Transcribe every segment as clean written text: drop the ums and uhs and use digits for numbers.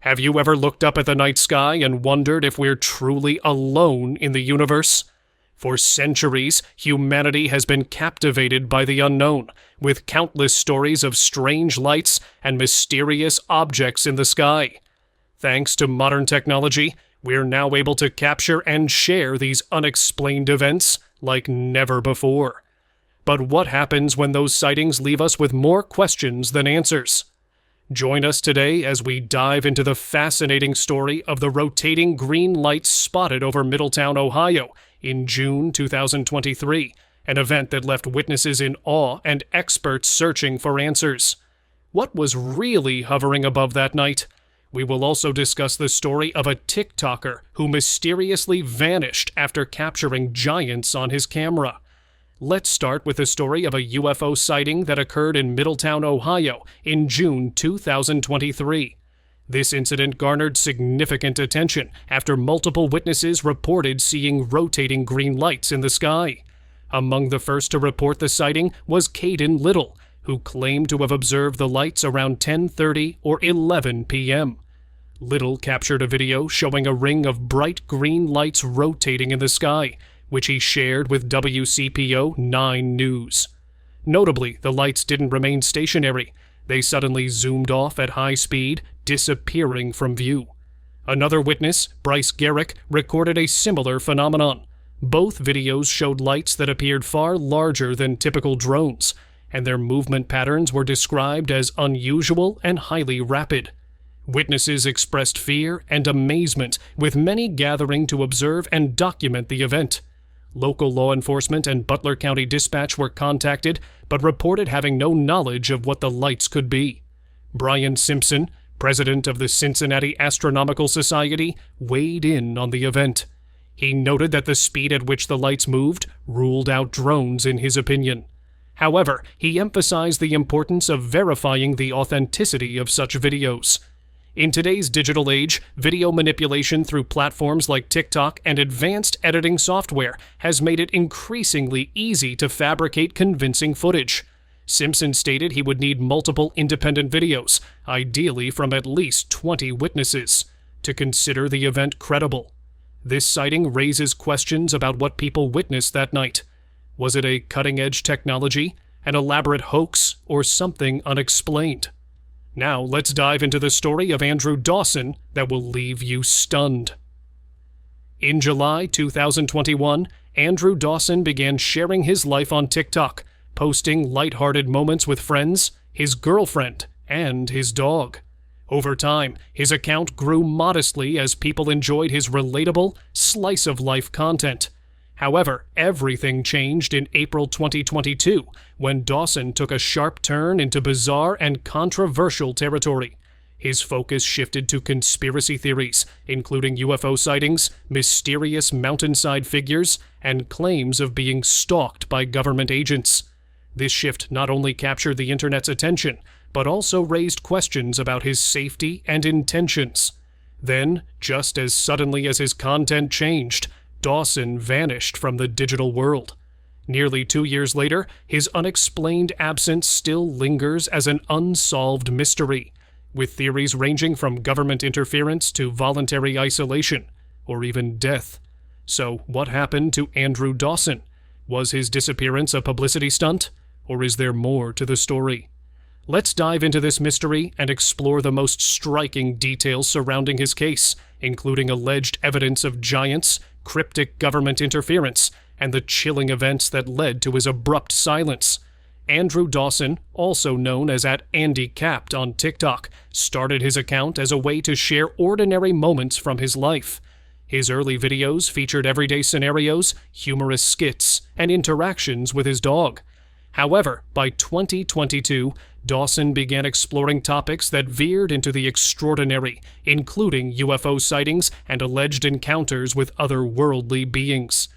Have you ever looked up at the night sky and wondered if we're truly alone in the universe? For centuries, humanity has been captivated by the unknown, with countless stories of strange lights and mysterious objects in the sky. Thanks to modern technology, we're now able to capture and share these unexplained events like never before. But what happens when those sightings leave us with more questions than answers? Join us today as we dive into the fascinating story of the rotating green lights spotted over Middletown, Ohio in June 2023, an event that left witnesses in awe and experts searching for answers. What was really hovering above that night? We will also discuss the story of a TikToker who mysteriously vanished after capturing giants on his camera. Let's start with the story of a UFO sighting that occurred in Middletown, Ohio in June 2023. This incident garnered significant attention after multiple witnesses reported seeing rotating green lights in the sky. Among the first to report the sighting was Caden Little, who claimed to have observed the lights around 10:30 or 11 p.m. Little captured a video showing a ring of bright green lights rotating in the sky, which he shared with WCPO 9 News. Notably, the lights didn't remain stationary. They suddenly zoomed off at high speed, disappearing from view. Another witness, Bryce Garrick, recorded a similar phenomenon. Both videos showed lights that appeared far larger than typical drones, and their movement patterns were described as unusual and highly rapid. Witnesses expressed fear and amazement, with many gathering to observe and document the event. Local law enforcement and Butler County Dispatch were contacted, but reported having no knowledge of what the lights could be. Brian Simpson, president of the Cincinnati Astronomical Society, weighed in on the event. He noted that the speed at which the lights moved ruled out drones in his opinion. However, he emphasized the importance of verifying the authenticity of such videos. In today's digital age, video manipulation through platforms like TikTok and advanced editing software has made it increasingly easy to fabricate convincing footage. Simpson stated he would need multiple independent videos, ideally from at least 20 witnesses, to consider the event credible. This sighting raises questions about what people witnessed that night. Was it a cutting-edge technology, an elaborate hoax, or something unexplained? Now let's dive into the story of Andrew Dawson that will leave you stunned. In July 2021, Andrew Dawson began sharing his life on TikTok, posting lighthearted moments with friends, his girlfriend, and his dog. Over time, his account grew modestly as people enjoyed his relatable, slice-of-life content. However, everything changed in April 2022 when Dawson took a sharp turn into bizarre and controversial territory. His focus shifted to conspiracy theories, including UFO sightings, mysterious mountainside figures, and claims of being stalked by government agents. This shift not only captured the internet's attention, but also raised questions about his safety and intentions. Then, just as suddenly as his content changed, Dawson vanished from the digital world. Nearly 2 years later, his unexplained absence still lingers as an unsolved mystery, with theories ranging from government interference to voluntary isolation, or even death. So, what happened to Andrew Dawson? Was his disappearance a publicity stunt, or is there more to the story? Let's dive into this mystery and explore the most striking details surrounding his case, including alleged evidence of giants, cryptic government interference, and the chilling events that led to his abrupt silence. Andrew Dawson, also known as @AndyCapped on TikTok, started his account as a way to share ordinary moments from his life. His early videos featured everyday scenarios, humorous skits, and interactions with his dog. However, by 2022, Dawson began exploring topics that veered into the extraordinary, including UFO sightings and alleged encounters with otherworldly beings.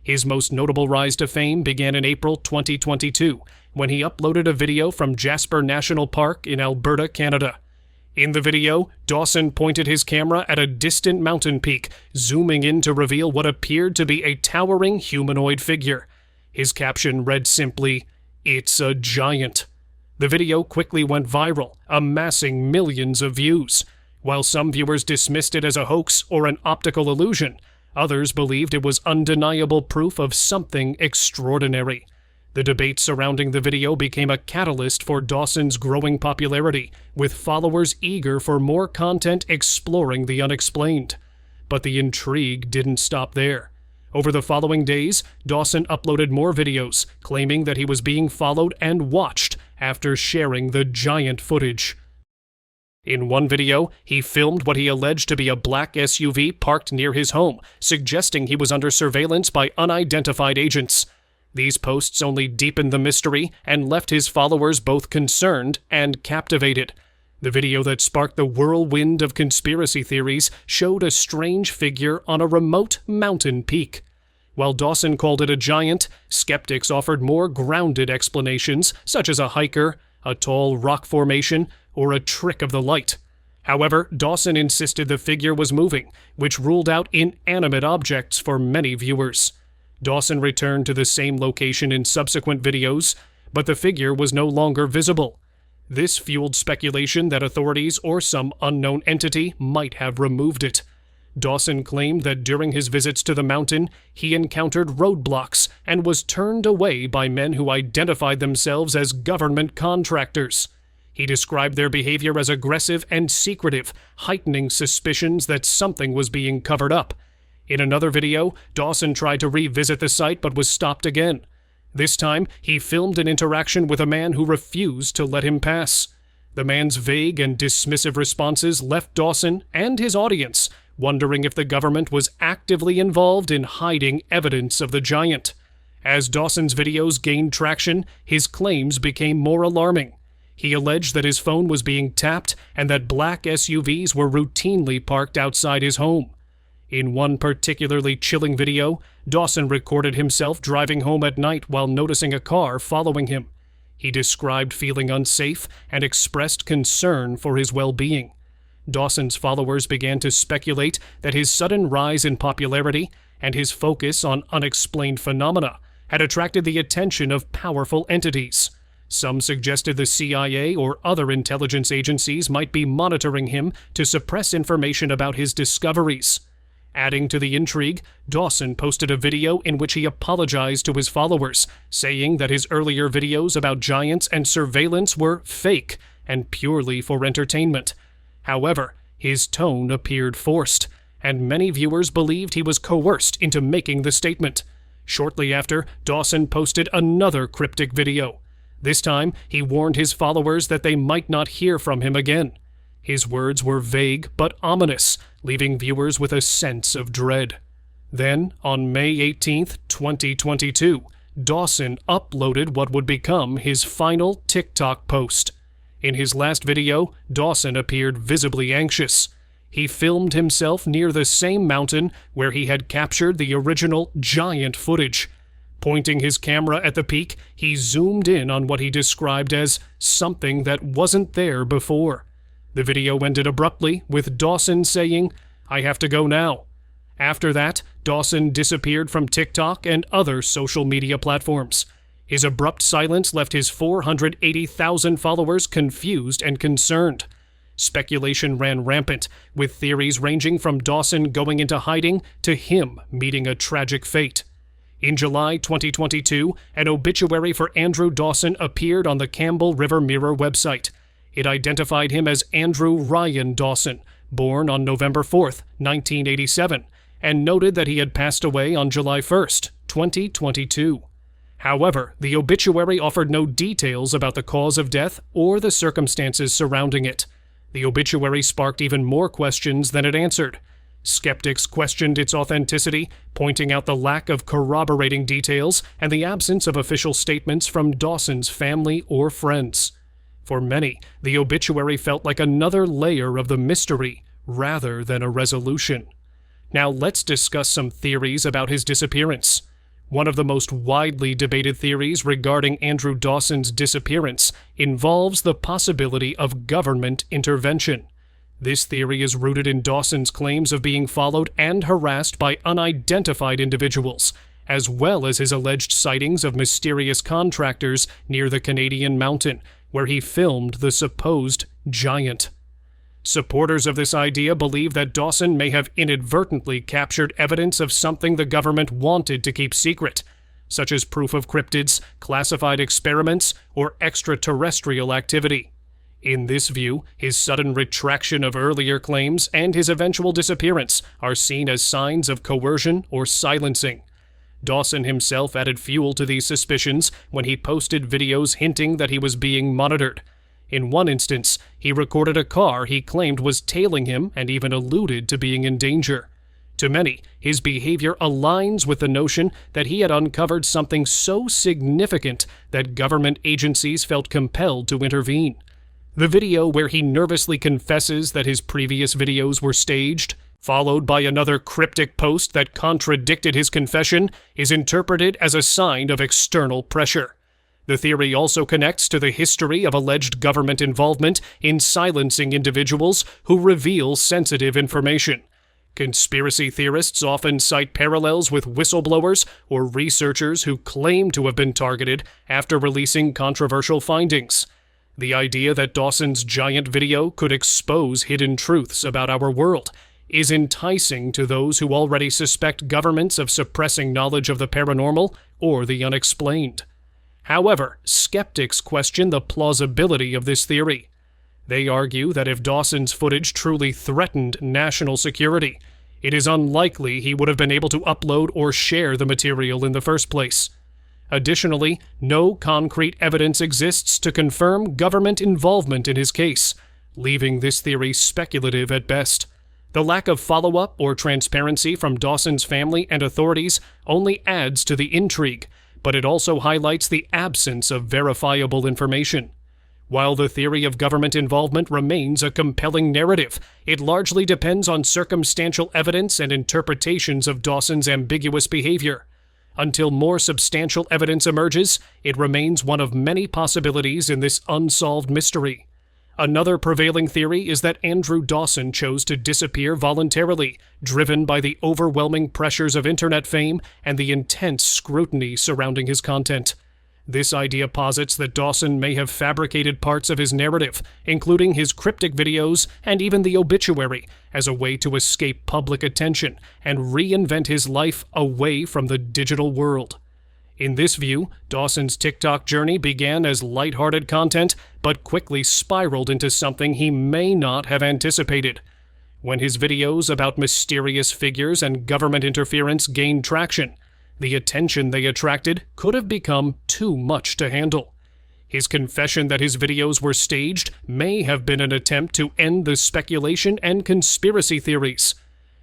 His most notable rise to fame began in April 2022, when he uploaded a video from Jasper National Park in Alberta, Canada. In the video, Dawson pointed his camera at a distant mountain peak, zooming in to reveal what appeared to be a towering humanoid figure. His caption read simply, "It's a giant." The video quickly went viral, amassing millions of views. While some viewers dismissed it as a hoax or an optical illusion, others believed it was undeniable proof of something extraordinary. The debate surrounding the video became a catalyst for Dawson's growing popularity, with followers eager for more content exploring the unexplained. But the intrigue didn't stop there. Over the following days, Dawson uploaded more videos, claiming that he was being followed and watched after sharing the giant footage. In one video, he filmed what he alleged to be a black SUV parked near his home, suggesting he was under surveillance by unidentified agents. These posts only deepened the mystery and left his followers both concerned and captivated. The video that sparked the whirlwind of conspiracy theories showed a strange figure on a remote mountain peak. While Dawson called it a giant, skeptics offered more grounded explanations, such as a hiker, a tall rock formation, or a trick of the light. However, Dawson insisted the figure was moving, which ruled out inanimate objects for many viewers. Dawson returned to the same location in subsequent videos, but the figure was no longer visible. This fueled speculation that authorities or some unknown entity might have removed it. Dawson claimed that during his visits to the mountain, he encountered roadblocks and was turned away by men who identified themselves as government contractors. He described their behavior as aggressive and secretive, heightening suspicions that something was being covered up. In another video, Dawson tried to revisit the site but was stopped again. This time, he filmed an interaction with a man who refused to let him pass. The man's vague and dismissive responses left Dawson and his audience wondering if the government was actively involved in hiding evidence of the giant. As Dawson's videos gained traction, his claims became more alarming. He alleged that his phone was being tapped and that black SUVs were routinely parked outside his home. In one particularly chilling video, Dawson recorded himself driving home at night while noticing a car following him. He described feeling unsafe and expressed concern for his well-being. Dawson's followers began to speculate that his sudden rise in popularity and his focus on unexplained phenomena had attracted the attention of powerful entities. Some suggested the CIA or other intelligence agencies might be monitoring him to suppress information about his discoveries. Adding to the intrigue, Dawson posted a video in which he apologized to his followers, saying that his earlier videos about giants and surveillance were fake and purely for entertainment. However, his tone appeared forced, and many viewers believed he was coerced into making the statement. Shortly after, Dawson posted another cryptic video. This time, he warned his followers that they might not hear from him again. His words were vague but ominous, leaving viewers with a sense of dread. Then, on May 18, 2022, Dawson uploaded what would become his final TikTok post. In his last video, Dawson appeared visibly anxious. He filmed himself near the same mountain where he had captured the original giant footage. Pointing his camera at the peak, he zoomed in on what he described as something that wasn't there before. The video ended abruptly with Dawson saying, "I have to go now." After that, Dawson disappeared from TikTok and other social media platforms. His abrupt silence left his 480,000 followers confused and concerned. Speculation ran rampant, with theories ranging from Dawson going into hiding to him meeting a tragic fate. In July 2022, an obituary for Andrew Dawson appeared on the Campbell River Mirror website. It identified him as Andrew Ryan Dawson, born on November 4, 1987, and noted that he had passed away on July 1, 2022. However, the obituary offered no details about the cause of death or the circumstances surrounding it. The obituary sparked even more questions than it answered. Skeptics questioned its authenticity, pointing out the lack of corroborating details and the absence of official statements from Dawson's family or friends. For many, the obituary felt like another layer of the mystery rather than a resolution. Now let's discuss some theories about his disappearance. One of the most widely debated theories regarding Andrew Dawson's disappearance involves the possibility of government intervention. This theory is rooted in Dawson's claims of being followed and harassed by unidentified individuals, as well as his alleged sightings of mysterious contractors near the Canadian mountain, where he filmed the supposed giant. Supporters of this idea believe that Dawson may have inadvertently captured evidence of something the government wanted to keep secret, such as proof of cryptids, classified experiments, or extraterrestrial activity. In this view, his sudden retraction of earlier claims and his eventual disappearance are seen as signs of coercion or silencing. Dawson himself added fuel to these suspicions when he posted videos hinting that he was being monitored. In one instance, he recorded a car he claimed was tailing him and even alluded to being in danger. To many, his behavior aligns with the notion that he had uncovered something so significant that government agencies felt compelled to intervene. The video where he nervously confesses that his previous videos were staged, followed by another cryptic post that contradicted his confession, is interpreted as a sign of external pressure. The theory also connects to the history of alleged government involvement in silencing individuals who reveal sensitive information. Conspiracy theorists often cite parallels with whistleblowers or researchers who claim to have been targeted after releasing controversial findings. The idea that Dawson's giant video could expose hidden truths about our world is enticing to those who already suspect governments of suppressing knowledge of the paranormal or the unexplained. However, skeptics question the plausibility of this theory. They argue that if Dawson's footage truly threatened national security, it is unlikely he would have been able to upload or share the material in the first place. Additionally, no concrete evidence exists to confirm government involvement in his case, leaving this theory speculative at best. The lack of follow-up or transparency from Dawson's family and authorities only adds to the intrigue, but it also highlights the absence of verifiable information. While the theory of government involvement remains a compelling narrative, it largely depends on circumstantial evidence and interpretations of Dawson's ambiguous behavior. Until more substantial evidence emerges, it remains one of many possibilities in this unsolved mystery. Another prevailing theory is that Andrew Dawson chose to disappear voluntarily, driven by the overwhelming pressures of internet fame and the intense scrutiny surrounding his content. This idea posits that Dawson may have fabricated parts of his narrative, including his cryptic videos and even the obituary, as a way to escape public attention and reinvent his life away from the digital world. In this view, Dawson's TikTok journey began as lighthearted content, but quickly spiraled into something he may not have anticipated. When his videos about mysterious figures and government interference gained traction, the attention they attracted could have become too much to handle. His confession that his videos were staged may have been an attempt to end the speculation and conspiracy theories.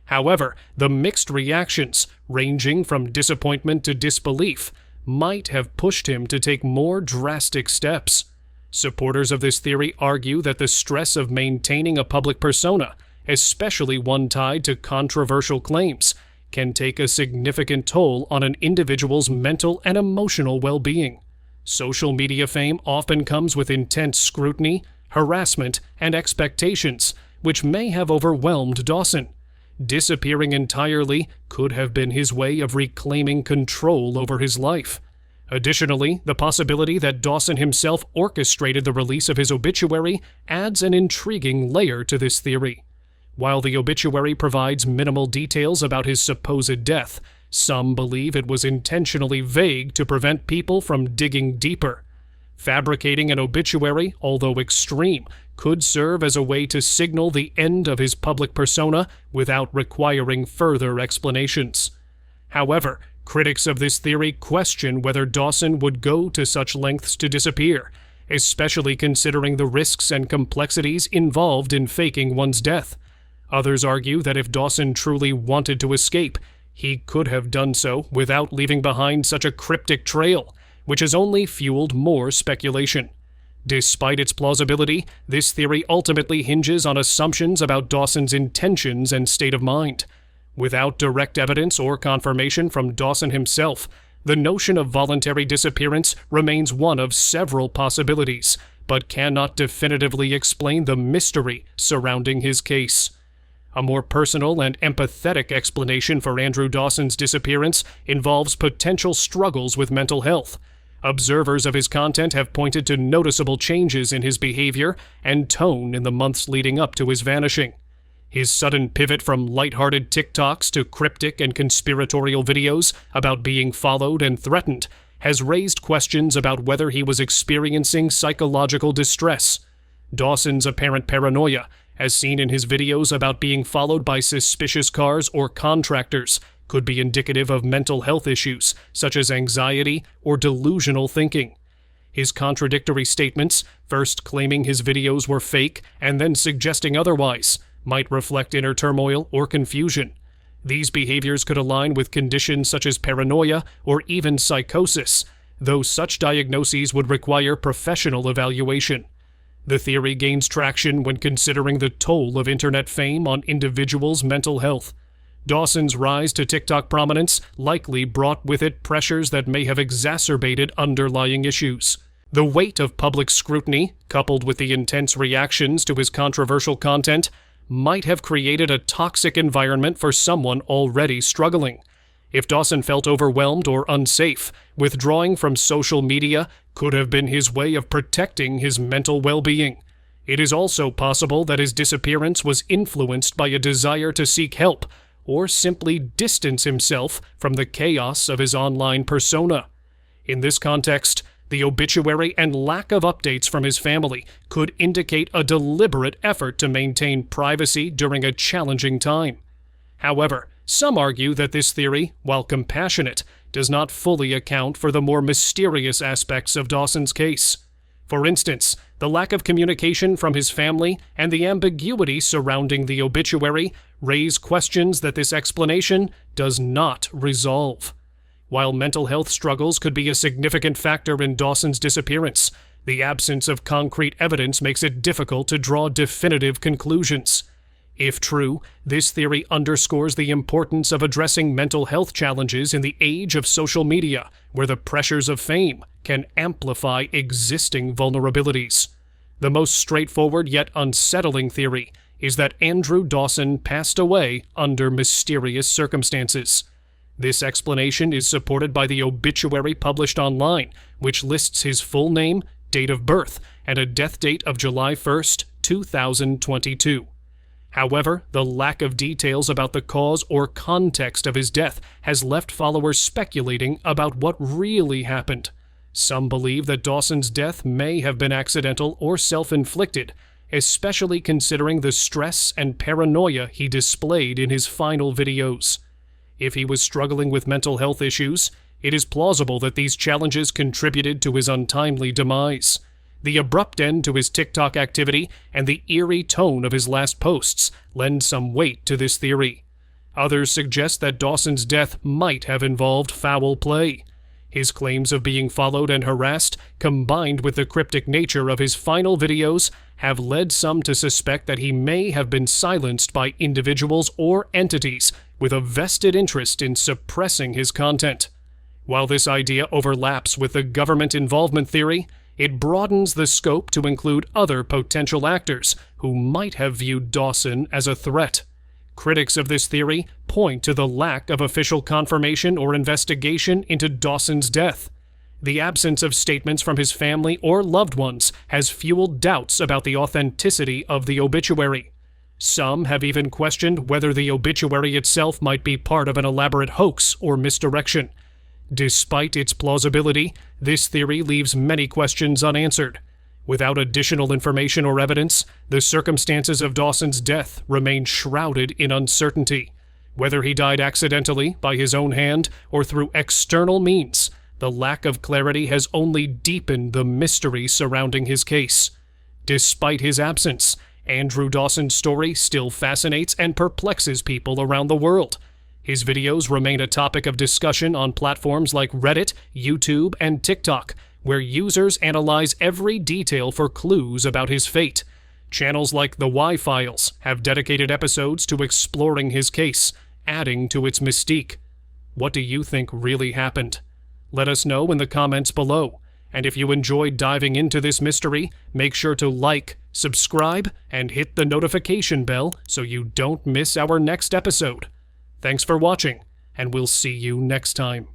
However, the mixed reactions, ranging from disappointment to disbelief, might have pushed him to take more drastic steps. Supporters of this theory argue that the stress of maintaining a public persona, especially one tied to controversial claims, can take a significant toll on an individual's mental and emotional well-being. Social media fame often comes with intense scrutiny, harassment, and expectations, which may have overwhelmed Dawson. Disappearing entirely could have been his way of reclaiming control over his life. Additionally, the possibility that Dawson himself orchestrated the release of his obituary adds an intriguing layer to this theory. While the obituary provides minimal details about his supposed death, some believe it was intentionally vague to prevent people from digging deeper. Fabricating an obituary, although extreme, could serve as a way to signal the end of his public persona without requiring further explanations. However, critics of this theory question whether Dawson would go to such lengths to disappear, especially considering the risks and complexities involved in faking one's death. Others argue that if Dawson truly wanted to escape, he could have done so without leaving behind such a cryptic trail, which has only fueled more speculation. Despite its plausibility, this theory ultimately hinges on assumptions about Dawson's intentions and state of mind. Without direct evidence or confirmation from Dawson himself, the notion of voluntary disappearance remains one of several possibilities, but cannot definitively explain the mystery surrounding his case. A more personal and empathetic explanation for Andrew Dawson's disappearance involves potential struggles with mental health. Observers of his content have pointed to noticeable changes in his behavior and tone in the months leading up to his vanishing. His sudden pivot from lighthearted TikToks to cryptic and conspiratorial videos about being followed and threatened has raised questions about whether he was experiencing psychological distress. Dawson's apparent paranoia, as seen in his videos about being followed by suspicious cars or contractors, could be indicative of mental health issues such as anxiety or delusional thinking. His contradictory statements, first claiming his videos were fake and then suggesting otherwise, might reflect inner turmoil or confusion. These behaviors could align with conditions such as paranoia or even psychosis, though such diagnoses would require professional evaluation. The theory gains traction when considering the toll of internet fame on individuals' mental health. Dawson's rise to TikTok prominence likely brought with it pressures that may have exacerbated underlying issues. The weight of public scrutiny, coupled with the intense reactions to his controversial content, might have created a toxic environment for someone already struggling. If Dawson felt overwhelmed or unsafe, withdrawing from social media could have been his way of protecting his mental well-being. It is also possible that his disappearance was influenced by a desire to seek help, or simply distance himself from the chaos of his online persona. In this context, the obituary and lack of updates from his family could indicate a deliberate effort to maintain privacy during a challenging time. However, some argue that this theory, while compassionate, does not fully account for the more mysterious aspects of Dawson's case. For instance, the lack of communication from his family and the ambiguity surrounding the obituary raise questions that this explanation does not resolve. While mental health struggles could be a significant factor in Dawson's disappearance, the absence of concrete evidence makes it difficult to draw definitive conclusions. If true, this theory underscores the importance of addressing mental health challenges in the age of social media, where the pressures of fame can amplify existing vulnerabilities. The most straightforward yet unsettling theory is that Andrew Dawson passed away under mysterious circumstances. This explanation is supported by the obituary published online, which lists his full name, date of birth, and a death date of July 1st, 2022. However, the lack of details about the cause or context of his death has left followers speculating about what really happened. Some believe that Dawson's death may have been accidental or self-inflicted, especially considering the stress and paranoia he displayed in his final videos. If he was struggling with mental health issues, it is plausible that these challenges contributed to his untimely demise. The abrupt end to his TikTok activity and the eerie tone of his last posts lend some weight to this theory. Others suggest that Dawson's death might have involved foul play. His claims of being followed and harassed, combined with the cryptic nature of his final videos, have led some to suspect that he may have been silenced by individuals or entities with a vested interest in suppressing his content. While this idea overlaps with the government involvement theory, it broadens the scope to include other potential actors who might have viewed Dawson as a threat. Critics of this theory point to the lack of official confirmation or investigation into Dawson's death. The absence of statements from his family or loved ones has fueled doubts about the authenticity of the obituary. Some have even questioned whether the obituary itself might be part of an elaborate hoax or misdirection. Despite its plausibility, this theory leaves many questions unanswered. Without additional information or evidence, the circumstances of Dawson's death remain shrouded in uncertainty. Whether he died accidentally, by his own hand, or through external means, the lack of clarity has only deepened the mystery surrounding his case. Despite his absence, Andrew Dawson's story still fascinates and perplexes people around the world. His videos remain a topic of discussion on platforms like Reddit, YouTube, and TikTok, where users analyze every detail for clues about his fate. Channels like The Y-Files have dedicated episodes to exploring his case, adding to its mystique. What do you think really happened? Let us know in the comments below. And if you enjoyed diving into this mystery, make sure to like, subscribe, and hit the notification bell so you don't miss our next episode. Thanks for watching, and we'll see you next time.